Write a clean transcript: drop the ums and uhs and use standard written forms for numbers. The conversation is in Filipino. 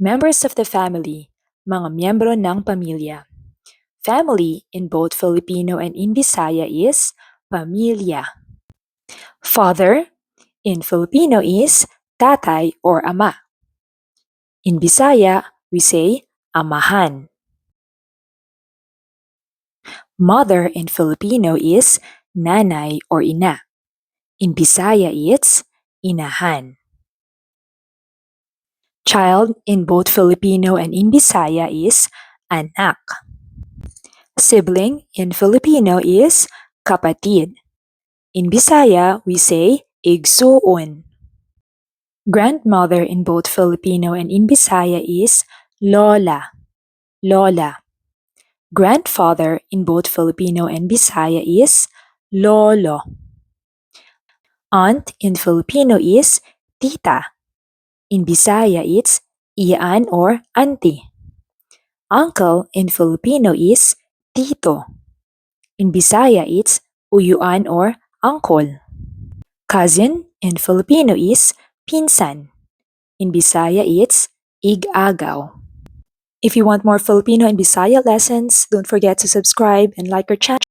Members of the family, mga miyembro ng pamilya. Family in both Filipino and in Bisaya is pamilya. Father in Filipino is tatay or ama. In Bisaya, we say amahan. Mother in Filipino is nanay or ina. In Bisaya, it's inahan. Child in both Filipino and in Bisaya is anak. Sibling in Filipino is kapatid. In Bisaya, we say igsuon. Grandmother in both Filipino and in Bisaya is lola, lola. Grandfather in both Filipino and Bisaya is lolo. Aunt in Filipino is tita. In Bisaya, it's iyan or auntie. Uncle in Filipino is tito. In Bisaya, it's uyuan or uncle. Cousin in Filipino is pinsan. In Bisaya, it's ig-agaw. If you want more Filipino and Bisaya lessons, don't forget to subscribe and like our channel.